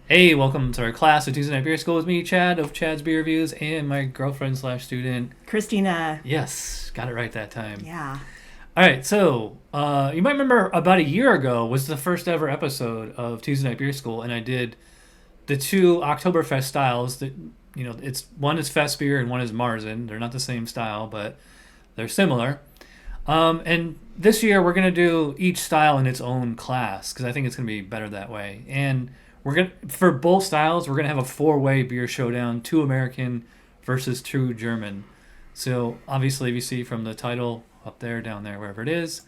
Hey, welcome to our class of Tuesday Night Beer School with me, Chad of Chad's Beer Reviews, and my girlfriend slash student, Christina. Yes, got it right that time. Yeah. All right, so you might remember about a year ago was the first ever episode of Tuesday Night Beer School, and I did the two Oktoberfest styles. That it's one is Festbier and one is Marzen. They're not the same style, but they're similar. And this year we're gonna do each style in its own class because I think it's gonna be better that way. And we're gonna for both styles we're gonna have a four-way beer showdown: two American versus two German. So obviously, if you see from the title up there, down there, wherever it is,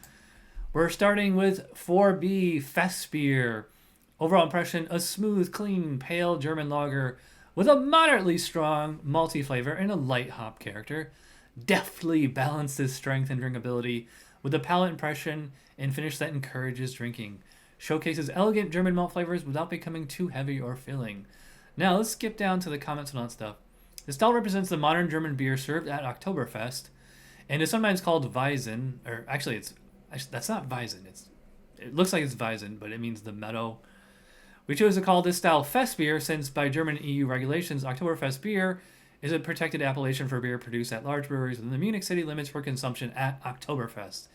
we're starting with 4B Festbier. Overall impression: a smooth, clean, pale German lager with a moderately strong malty flavor and a light hop character. Deftly balances strength and drinkability with a palate impression and finish that encourages drinking. Showcases elegant German malt flavors without becoming too heavy or filling. Now let's skip down to the comments and all that stuff. The style represents the modern German beer served at Oktoberfest and is sometimes called Weizen, or actually that's not Weizen. It looks like it's Weizen, but it means the meadow. We chose to call this style Festbier since by German EU regulations, Oktoberfest beer is a protected appellation for beer produced at large breweries within the Munich city limits for consumption at Oktoberfest.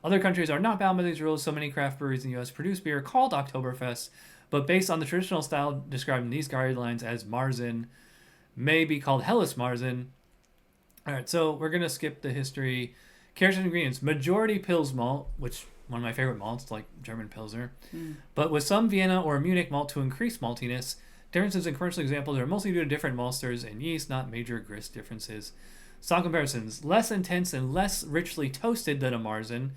Other countries are not bound by these rules, so many craft breweries in the U.S. produce beer called Oktoberfest, but based on the traditional style described in these guidelines as Marzen, may be called Helles Marzen. Alright, so we're going to skip the history. Characters and ingredients: majority Pils malt, which one of my favorite malts, like German Pilsner, but with some Vienna or Munich malt to increase maltiness. Differences in commercial examples are mostly due to different maltsters and yeast, not major grist differences. Style comparisons: less intense and less richly toasted than a Marzen.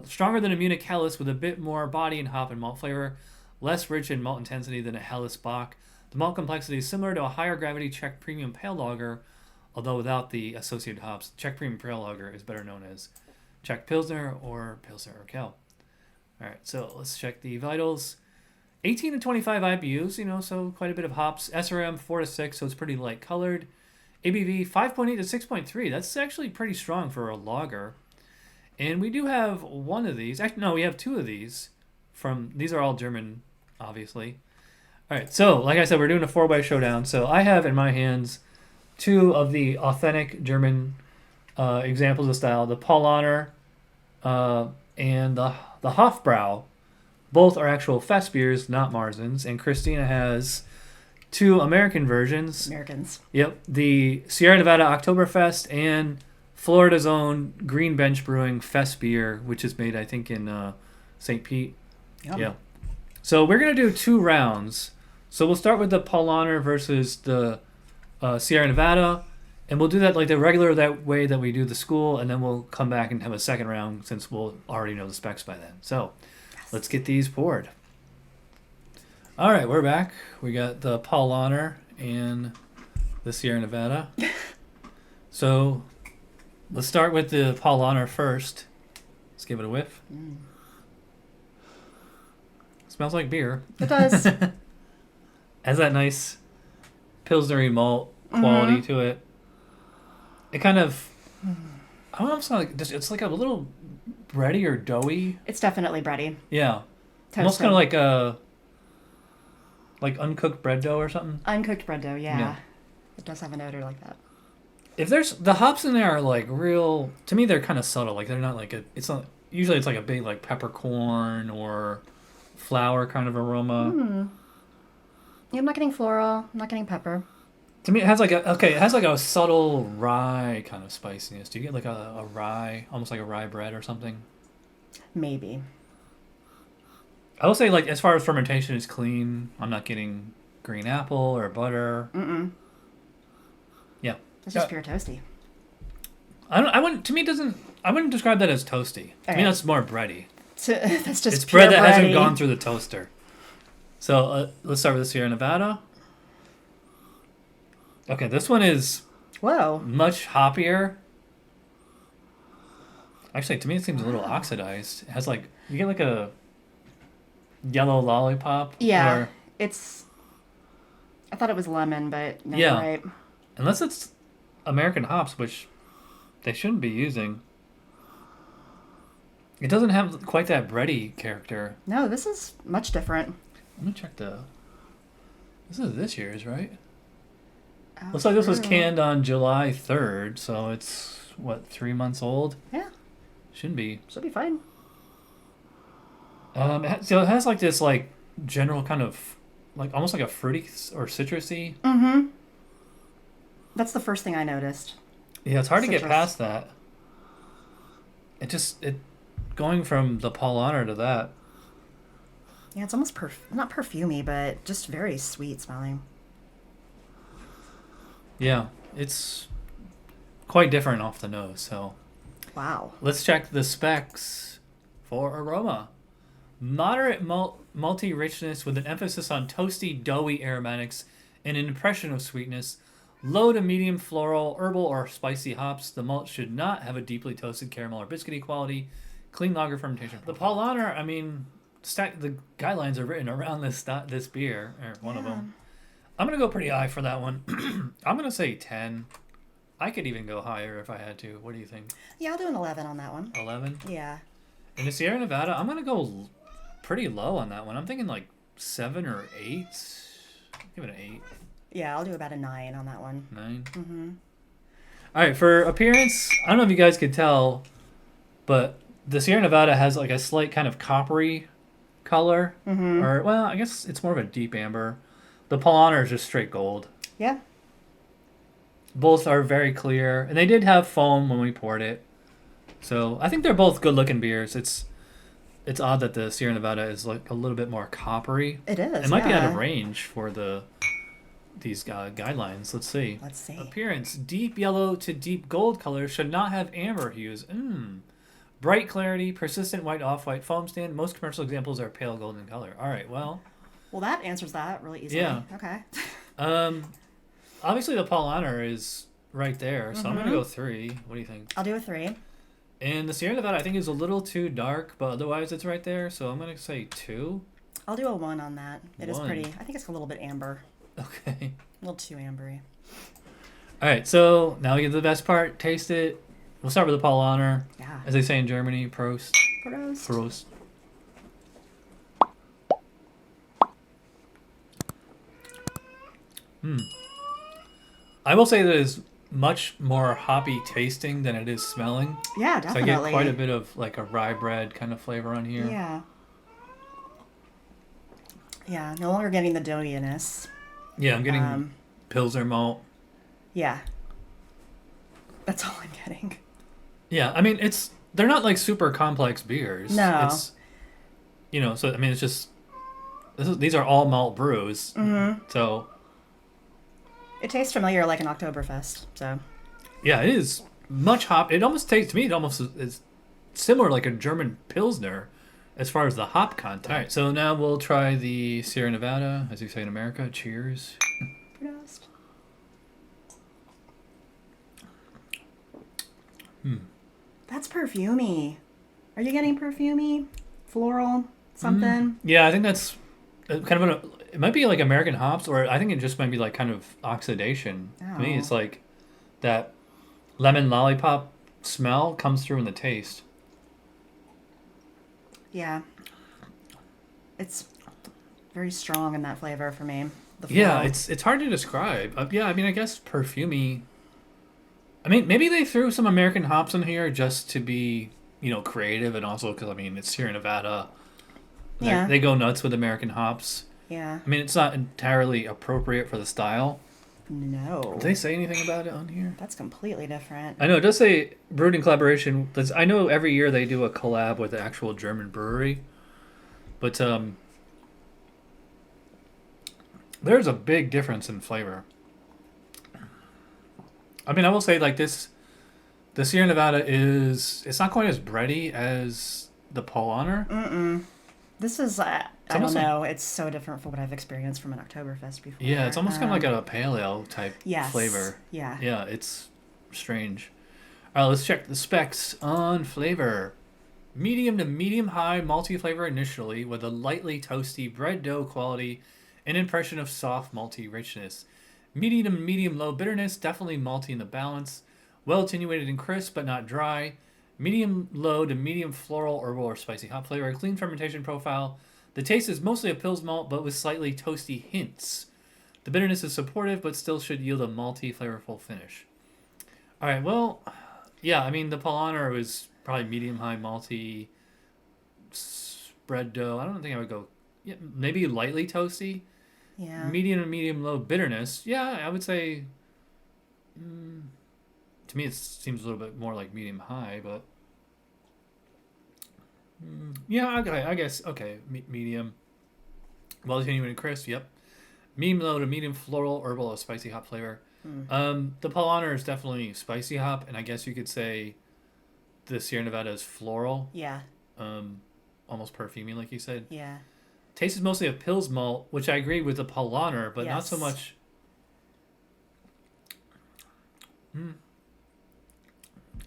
Stronger than a Munich Helles with a bit more body and hop and malt flavor. Less rich in malt intensity than a Helles Bock. The malt complexity is similar to a higher gravity Czech Premium Pale Lager, although without the associated hops. Czech Premium Pale Lager is better known as Czech Pilsner or Pilsner Urquell. Alright, so let's check the vitals. 18 to 25 IBUs, so quite a bit of hops. SRM 4 to 6, so it's pretty light colored. ABV 5.8 to 6.3. That's actually pretty strong for a lager. And we do have one of these. Actually, no, we have two of these. These are all German, obviously. All right, so like I said, we're doing a four-way showdown. So I have in my hands two of the authentic German examples of style: the Paulaner and the Hofbräu. Both are actual Festbiers, not Marzens. And Christina has two American versions. Americans. Yep, the Sierra Nevada Oktoberfest and Florida's own Green Bench Brewing Festbier, which is made, I think, in St. Pete. Yum. Yeah. So we're going to do two rounds. So we'll start with the Paulaner versus the Sierra Nevada, and we'll do that like the regular way that we do the school, and then we'll come back and have a second round since we'll already know the specs by then. So let's get these poured. All right, we're back. We got the Paulaner and the Sierra Nevada. So let's start with the Paulaner first. Let's give it a whiff. Smells like beer. It does. Has that nice Pilsnery malt quality to it. It kind of, I don't know if it's like, it's like a little bready or doughy. It's definitely bready. Yeah. Toasted. Almost kind of like uncooked bread dough or something. Uncooked bread dough, yeah. It does have an odor like that. If there's, the hops in there are like real, to me they're kind of subtle. Like they're not like usually it's like a big like peppercorn or flour kind of aroma. Yeah, I'm not getting floral. I'm not getting pepper. To me, it has like a subtle rye kind of spiciness. Do you get like a rye, almost like a rye bread or something? Maybe. I will say, like, as far as fermentation is clean, I'm not getting green apple or butter. Yeah. It's just pure toasty. I wouldn't describe that as toasty. To me, that's more bready. That's just it's pure bread that bready. hasn't gone through the toaster. So let's start with the Sierra Nevada. Okay, this one is much hoppier. Actually, to me, it seems a little oxidized. It has like, you get like a yellow lollipop. Yeah, I thought it was lemon, but no, yeah. right. Unless it's American hops, which they shouldn't be using. It doesn't have quite that bready character. No, this is much different. Let me check the This is this year's, right? Oh, Looks like this was true. canned on July 3rd, so it's, what, 3 months old? Yeah, Shouldn't be. should be fine. So it has like this like general kind of like almost like a fruity or citrusy. Mm-hmm. That's the first thing I noticed. Yeah, it's hard to get Citrus. past that. It going from the Paulaner to that. Yeah, it's almost not perfumey, but just very sweet smelling. Yeah, it's quite different off the nose. So Wow. let's check the specs for aroma. Moderate malty richness with an emphasis on toasty, doughy aromatics and an impression of sweetness. Low to medium floral, herbal, or spicy hops. The malt should not have a deeply toasted caramel or biscuity quality. Clean lager fermentation. The Paulaner, I mean, the guidelines are written around this beer, or one of them. I'm going to go pretty high for that one. I'm going to say 10. I could even go higher if I had to. What do you think? Yeah, I'll do an 11 on that one. 11? Yeah. In the Sierra Nevada, I'm going to go pretty low on that one. I'm thinking like 7 or 8. Give it an 8. Yeah, I'll do about a 9 on that one. 9. Mm-hmm. All right, for appearance, I don't know if you guys could tell, but the Sierra Nevada has like a slight kind of coppery color. Mm-hmm. Or, well, I guess it's more of a deep amber. The Paulaner is just straight gold. Yeah. Both are very clear, and they did have foam when we poured it. So I think they're both good-looking beers. It's odd that the Sierra Nevada is like a little bit more coppery. It is. It might be out of yeah. range for these guidelines. Let's see. Let's see. Appearance: deep yellow to deep gold color, should not have amber hues. Bright clarity, persistent white off-white foam stand. Most commercial examples are pale golden color. All right, well, that answers that really easily. Yeah. Okay. obviously the Paulaner is right there, so I'm gonna go 3. What do you think? I'll do a 3. And the Sierra Nevada, I think, is a little too dark, but otherwise it's right there, so I'm gonna say 2. I'll do a 1 on that. It is 1. pretty. I think it's a little bit amber. Okay. A little too ambery. All right, so now we get to the best part. Taste it. We'll start with the Paulaner. Yeah. As they say in Germany, Prost. Prost. Prost. I will say that it is much more hoppy tasting than it is smelling. Yeah, So I definitely. get quite a bit of like a rye bread kind of flavor on here. Yeah. Yeah, no longer getting the doughiness. Yeah, I'm getting Pilsner malt. Yeah. That's all I'm getting. Yeah, I mean they're not like super complex beers. No. It's so I mean it's just these are all malt brews. Mm-hmm. So It tastes familiar like an Oktoberfest, so. yeah, it is much hop. It almost tastes to me. It almost is similar like a German Pilsner as far as the hop content. All right, so now we'll try the Sierra Nevada, as you say in America. Cheers. Prost. That's perfumey. Are you getting perfumey? Floral? Something? Yeah, I think that's kind of it might be like American hops, or I think it just might be like kind of oxidation. To me, it's like that lemon lollipop smell comes through in the taste. Yeah. It's very strong in that flavor for me. The Yeah, floral. it's hard to describe. Yeah, I mean, I guess perfumey. I mean, maybe they threw some American hops in here just to be, creative, and also because, I mean, it's Sierra Nevada. Yeah. They go nuts with American hops. Yeah. I mean, it's not entirely appropriate for the style. No. Did they say anything about it on here? That's completely different. I know, it does say brewed in collaboration. I know every year they do a collab with the actual German brewery. But there's a big difference in flavor. I mean, I will say like this, the Sierra Nevada it's not quite as bready as the Paulaner. This is, I don't almost know. It's so different from what I've experienced from an Oktoberfest before. Yeah, it's almost kind of like a pale ale type Yes. flavor. Yeah. Yeah, it's strange. All right, let's check the specs on flavor. Medium to medium high malty flavor initially, with a lightly toasty bread dough quality and impression of soft malty richness. Medium to medium low bitterness, definitely malty in the balance. Well attenuated and crisp, but not dry. Medium low to medium floral, herbal, or spicy hop flavor. Clean fermentation profile. The taste is mostly a Pils malt, but with slightly toasty hints. The bitterness is supportive, but still should yield a malty, flavorful finish. All right, well, yeah, I mean, the Paulaner was probably medium-high malty spread dough. I don't think I would go, yeah, maybe lightly toasty. Yeah. Medium and medium-low bitterness. Yeah, I would say, to me, it seems a little bit more like medium-high, but yeah, okay, I guess, okay, medium. Well, genuine and crisp, yep. Medium low to medium floral, herbal, or spicy hop flavor. The Paulaner is definitely spicy hop, and I guess you could say the Sierra Nevada is floral. Yeah. Almost perfumey, like you said. Yeah. Taste is mostly of Pils malt, which I agree with the Paulaner, but not so much.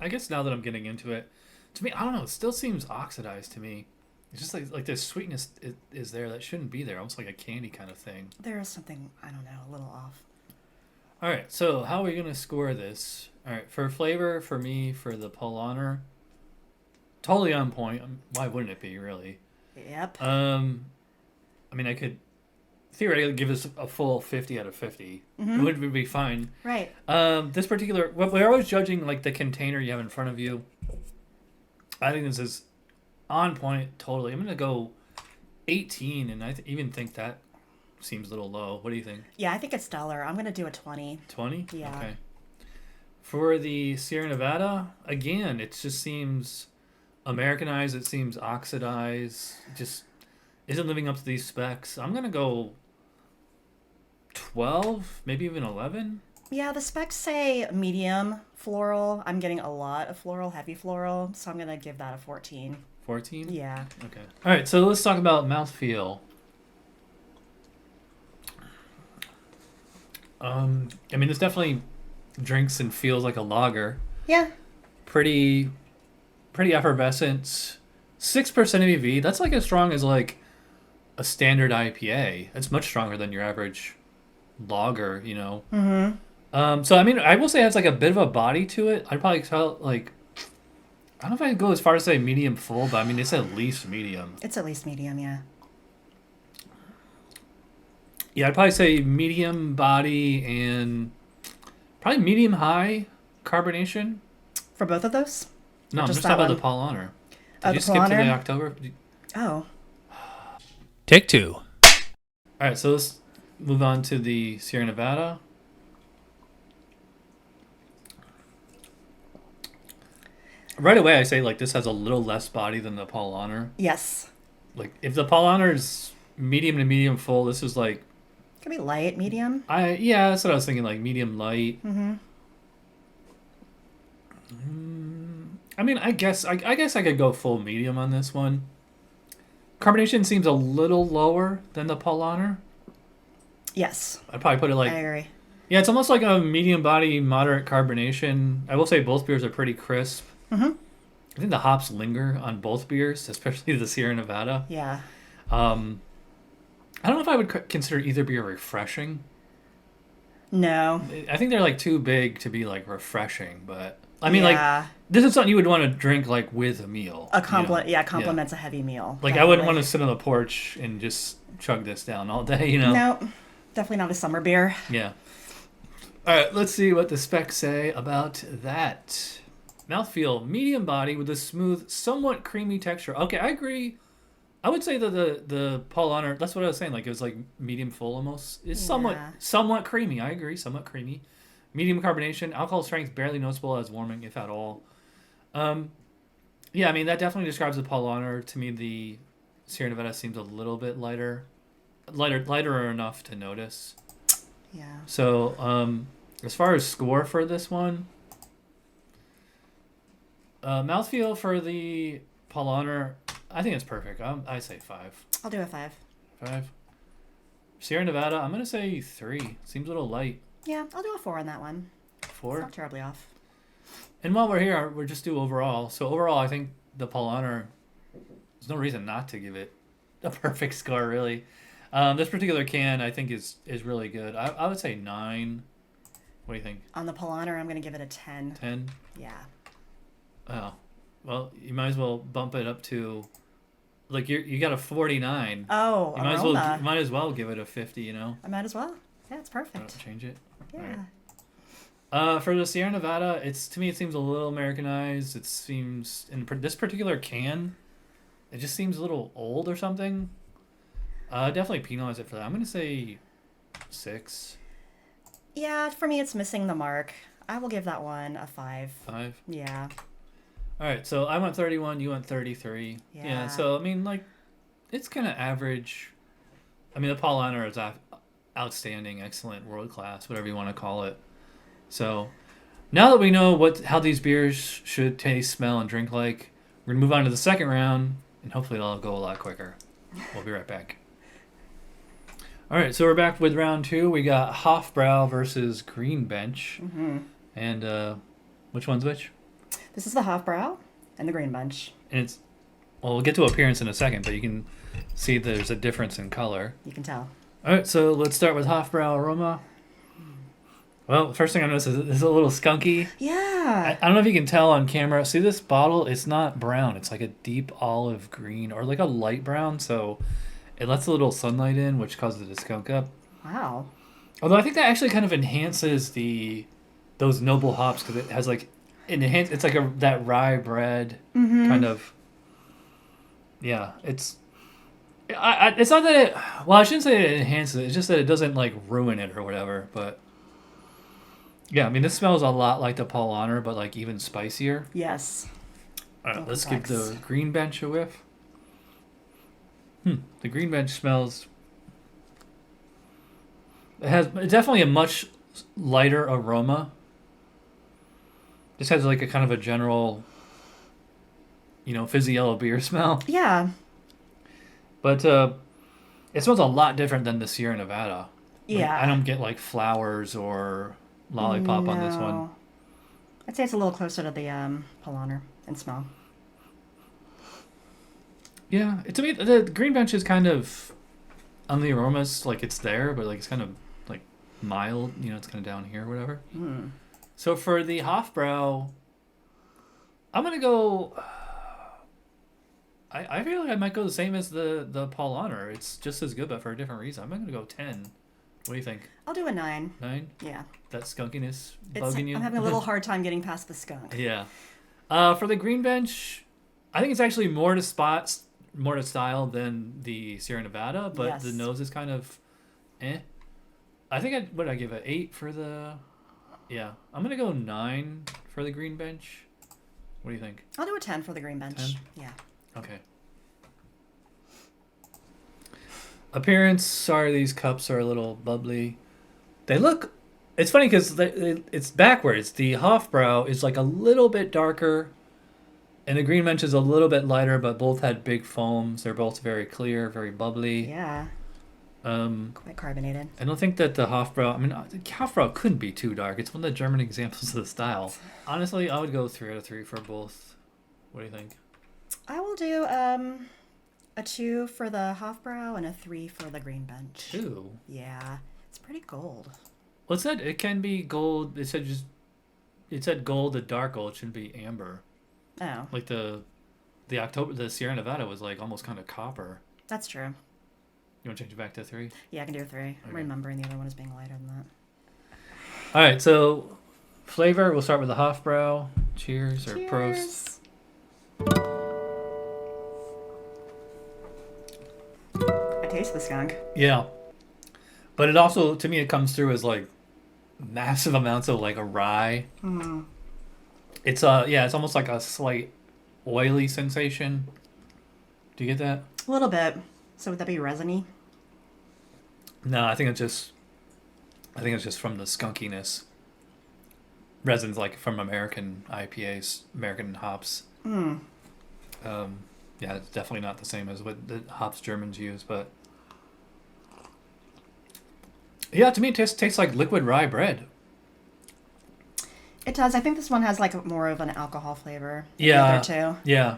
I guess now that I'm getting into it, to me, I don't know, it still seems oxidized to me. It's just like this sweetness is there that shouldn't be there, almost like a candy kind of thing. There is something, I don't know, a little off. All right, so how are we going to score this? All right, for flavor, for me, for the Paulaner, totally on point. Why wouldn't it be, really? Yep. I mean, I could theoretically give this a full 50 out of 50. It would be fine. Right. This particular, we're always judging like the container you have in front of you. I think this is on point, totally. I'm going to go 18, and I even think that seems a little low. What do you think? Yeah, I think it's stellar. I'm going to do a 20. 20? Yeah. Okay. For the Sierra Nevada, again, it just seems Americanized. It seems oxidized. It just isn't living up to these specs. I'm going to go 12, maybe even 11. Yeah, the specs say medium floral. I'm getting a lot of floral, heavy floral, so I'm going to give that a 14. 14? Yeah. Okay. All right, so let's talk about mouthfeel. I mean, this definitely drinks and feels like a lager. Yeah. Pretty effervescent. 6% ABV. That's like as strong as like a standard IPA. It's much stronger than your average lager, you know. So I mean, I will say it has like a bit of a body to it. I'd probably tell like, I don't know if I'd go as far as say medium full, but I mean it's at least medium. It's at least medium, yeah. Yeah, I'd probably say medium body and probably medium high carbonation. For both of those? No, I'm just that talking about one? the Paulaner. Oh, Did you the skip to the Paulaner? October? Oh. Take two. All right, so let's move on to the Sierra Nevada. Right away, I say like this has a little less body than the Paulaner. Yes. Like if the Paulaner is medium to medium full, this is like Could be light, medium. yeah, that's what I was thinking, like medium light. I mean, I guess I could go full medium on this one. Carbonation seems a little lower than the Paulaner. Yes. I'd probably put it like I agree. yeah, it's almost like a medium body, moderate carbonation. I will say both beers are pretty crisp. I think the hops linger on both beers, especially the Sierra Nevada. Yeah. I don't know if I would consider either beer refreshing. No. I think they're like too big to be like refreshing, but I mean Yeah. like this is something you would want to drink like with a meal. Yeah, complements a heavy meal. Like I wouldn't want to sit on the porch and just chug this down all day, you know? No, definitely not a summer beer. Yeah. All right, let's see what the specs say about that. Mouthfeel, medium body with a smooth, somewhat creamy texture. Okay, I agree. I would say that the Paulaner, that's what I was saying, like it was like medium full almost. It's somewhat creamy. I agree, somewhat creamy. Medium carbonation, alcohol strength barely noticeable as warming, if at all. Yeah, I mean that definitely describes the Paulaner. To me, the Sierra Nevada seems a little bit lighter enough to notice. Yeah. So, as far as score for this one, mouthfeel for the Paulaner, I think it's perfect. I say 5. I'll do a 5. 5. Sierra Nevada, I'm gonna say 3. Seems a little light. Yeah, I'll do a 4 on that one. 4. It's not terribly off. And while we're here, we'll just do overall. So overall, I think the Paulaner, there's no reason not to give it a perfect score, really. This particular can, I think, is really good. I would say 9. What do you think? On the Paulaner, I'm going to give it a 10. 10? Yeah. Oh. Well, you might as well bump it up to, like, you got a 49. Oh, You might as well give it a 50, you know? I might as well. That's I perfect. don't change it. Yeah. For the Sierra Nevada, to me it seems a little Americanized. It seems this particular can, it just seems a little old or something. Definitely penalize it for that. I'm gonna say 6. Yeah, for me, it's missing the mark. I will give that one a 5. 5. Yeah. All right, so I went 31. You went 33. Yeah. So I mean, like, it's kind of average. I mean, the Paulaner is outstanding, excellent, world class, whatever you want to call it. So now that we know how these beers should taste, smell, and drink like, we're gonna move on to the second round, and hopefully it'll go a lot quicker. We'll be right back. All right, so we're back with round 2. We got Hofbräu versus Greenbench. Mm-hmm. And which one's which? This is the Hofbräu and the Greenbench. And we'll get to appearance in a second, but you can see there's a difference in color. You can tell. All right, so let's start with Hofbräu aroma. Well, the first thing I noticed is it's a little skunky. Yeah. I don't know if you can tell on camera. See this bottle? It's not brown. It's like a deep olive green or like a light brown. So it lets a little sunlight in, which causes it to skunk up. Wow. Although I think that actually kind of enhances those noble hops because it has like it's like that rye bread kind of. Yeah, it's not that it. Well, I shouldn't say it enhances it. It's just that it doesn't like ruin it or whatever. But yeah, I mean this smells a lot like the Paulaner, but like even spicier. Yes. All right, let's give the Greenbench a whiff. The Greenbench smells. It's definitely a much lighter aroma. This has like a kind of a general, fizzy yellow beer smell. Yeah. But it smells a lot different than the Sierra Nevada. Yeah. Like, I don't get like flowers or lollipop on this one. No. I'd say it's a little closer to the Paulaner in smell. Yeah, to me the Greenbench is kind of on the aromas like it's there, but like it's kind of like mild. It's kind of down here or whatever. So for the Hofbräu, I'm gonna go. I feel like I might go the same as the Paulaner. It's just as good, but for a different reason. I'm gonna go 10. What do you think? I'll do a 9. 9? Yeah. That skunkiness bugging you? I'm having a little hard time getting past the skunk. Yeah. For the Greenbench, I think it's actually more to style than the Sierra Nevada, but Yes. the nose is kind of I think what did I give it? 8 for the. Yeah, I'm gonna go 9 for the Greenbench. What do you think? I'll do a 10 for the Greenbench. 10? Yeah. Okay. Appearance. Sorry, these cups are a little bubbly. They look. It's funny because it's backwards. The Hofbräu is like a little bit darker, and the Greenbench is a little bit lighter, but both had big foams. They're both very clear, very bubbly. Yeah. Quite carbonated. I don't think that the Hofbräu. I mean, the Hofbräu couldn't be too dark. It's one of the German examples of the style. Honestly, I would go 3 out of 3 for both. What do you think? I will do a 2 for the Hofbräu and a 3 for the Greenbench. 2? Yeah. It's pretty gold. Well, it said it can be gold. It said gold, the dark gold. It shouldn't be amber. Oh. Like the Sierra Nevada was like almost kind of copper. That's true. You want to change it back to 3? Yeah, I can do a 3. Okay. I'm remembering the other one as being lighter than that. All right, so flavor. We'll start with the Hofbräu. Cheers or Prost. I taste the skunk. Yeah, but it also, to me, it comes through as like massive amounts of like a rye. Mm. It's it's almost like a slight oily sensation. Do you get that? A little bit. So would that be resiny? No, I think it's just from the skunkiness. Resin's like from American IPAs, American hops. Mm. Yeah, it's definitely not the same as what the hops Germans use, but yeah, to me it tastes like liquid rye bread. It does. I think this one has like more of an alcohol flavor. Yeah. The other two. Yeah.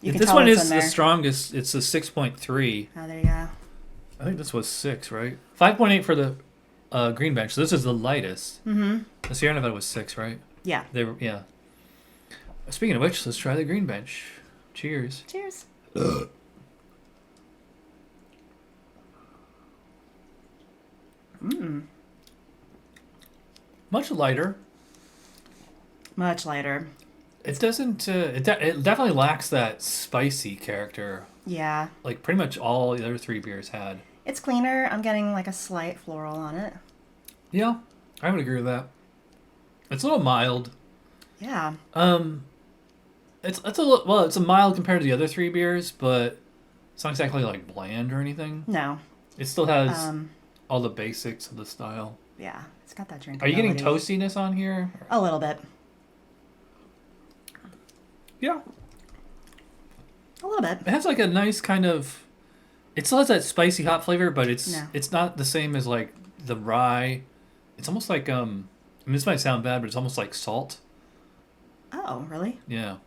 You can This tell one it's is in the there. strongest. It's a 6.3. Oh, there you go. I think this was 6, right? 5.8 for the Greenbench. So this is the lightest. Mm-hmm. The Sierra Nevada was 6, right? Yeah. They were, yeah. Speaking of which, let's try the Greenbench. Cheers. Cheers. Mm. Much lighter. Much lighter. It doesn't. It definitely lacks that spicy character. Yeah. Like pretty much all the other 3 beers had. It's cleaner. I'm getting like a slight floral on it. Yeah, I would agree with that. It's a little mild. Yeah. It's it's a mild compared to the other 3 beers, but it's not exactly like bland or anything. No. It still has all the basics of the style. Yeah, it's got that drinkability. Are you getting toastiness on here? A little bit. Yeah. A little bit. It has like a nice kind of. It still has that spicy hop flavor, but it's No. it's not the same as like the rye. It's almost like I mean, this might sound bad, but it's almost like salt. Oh, really? Yeah.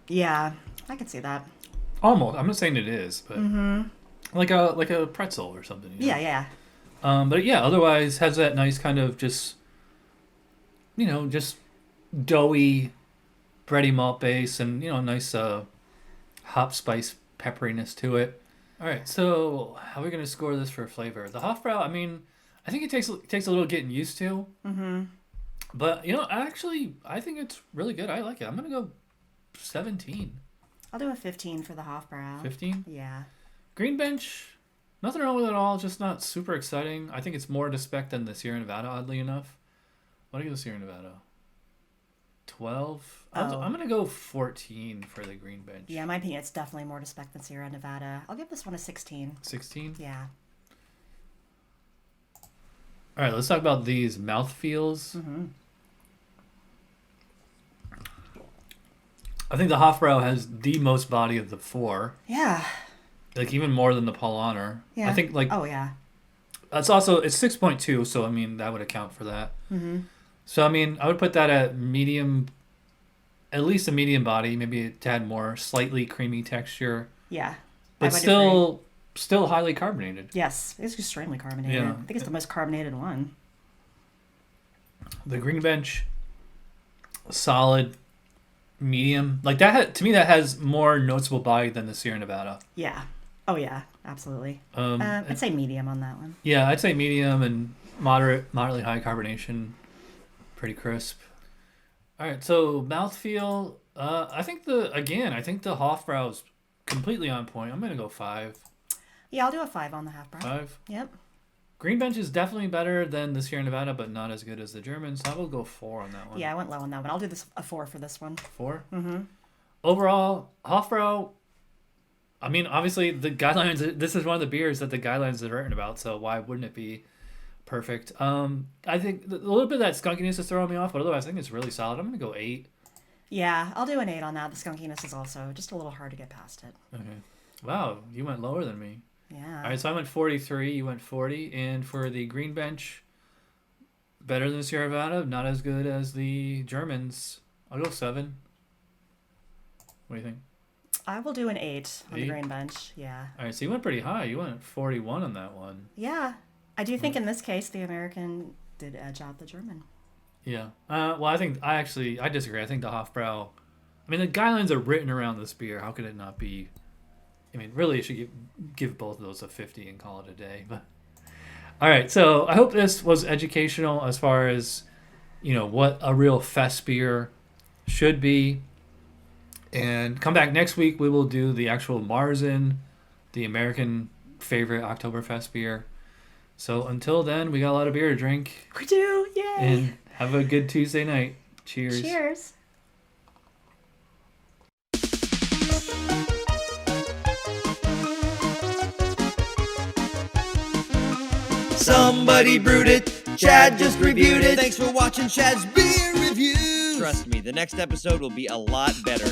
Yeah, I could see that. Almost. I'm not saying it is, but like a pretzel or something. You know? Yeah. But yeah, otherwise has that nice kind of just doughy, bready malt base, and nice hop spice pepperiness to it. All right, so how are we gonna score this for flavor? The Hofbräu, I mean, I think it takes a little getting used to. Mm-hmm. But I think it's really good. I like it. I'm gonna go 17. I'll do a 15 for the Hofbräu. 15? Yeah. Green Bench, nothing wrong with it at all. Just not super exciting. I think it's more to spec than the Sierra Nevada, oddly enough. What do I give the Sierra Nevada? 12? I'm going to go 14 for the Green Bench. Yeah, in my opinion, it's definitely more to spec than Sierra Nevada. I'll give this one a 16. 16? Yeah. All right, let's talk about these mouthfeels. Mm-hmm. I think the Hofbräu has the most body of the 4. Yeah. Like even more than the Paulaner. Yeah. I think like Oh yeah. it's 6.2, so I mean that would account for that. Mm-hmm. So I mean I would put that at medium, at least a medium body, maybe a tad more, slightly creamy texture. Yeah. But still highly carbonated. Yes, it's extremely carbonated. Yeah. I think it's the most carbonated one. The Green Bench, solid, medium. Like to me that has more noticeable body than the Sierra Nevada. Yeah. Oh yeah, absolutely. I'd say medium on that one. Yeah, I'd say medium and moderately high carbonation, pretty crisp. All right, so mouthfeel. I think the Hofbräu is completely on point. I'm gonna go 5. Yeah, I'll do a 5 on the Hofbräu. 5. Yep. Green Bench is definitely better than the Sierra Nevada, but not as good as the German. So I will go 4 on that one. Yeah, I went low on that one. I'll do a 4 for this one. 4. Mm-hmm. Overall, Hofbräu. I mean, obviously, the guidelines. This is one of the beers that the guidelines are written about. So why wouldn't it be perfect? I think a little bit of that skunkiness is throwing me off, but otherwise, I think it's really solid. I'm gonna go 8. Yeah, I'll do an 8 on that. The skunkiness is also just a little hard to get past it. Okay. Wow, you went lower than me. Yeah. All right, so I went 43. You went 40, and for the Green Bench, better than the Sierra Nevada, not as good as the Germans. I'll go 7. What do you think? I will do an 8 on 8? the Green Bench. Yeah. All right, so you went pretty high. You went 41 on that one. Yeah. I do think in this case the American did edge out the German. Yeah. Well, I disagree. I think the Hofbräu. I mean, the guidelines are written around this beer. How could it not be? I mean, really, you should give both of those a 50 and call it a day. But all right, so I hope this was educational as far as what a real fest beer should be. And come back next week. We will do the actual Marzen, the American favorite Oktoberfest beer. So until then, we got a lot of beer to drink. We do, yay! And have a good Tuesday night. Cheers. Cheers. Somebody brewed it. Chad just reviewed it. Thanks for watching Chad's Beer Reviews. Trust me, the next episode will be a lot better.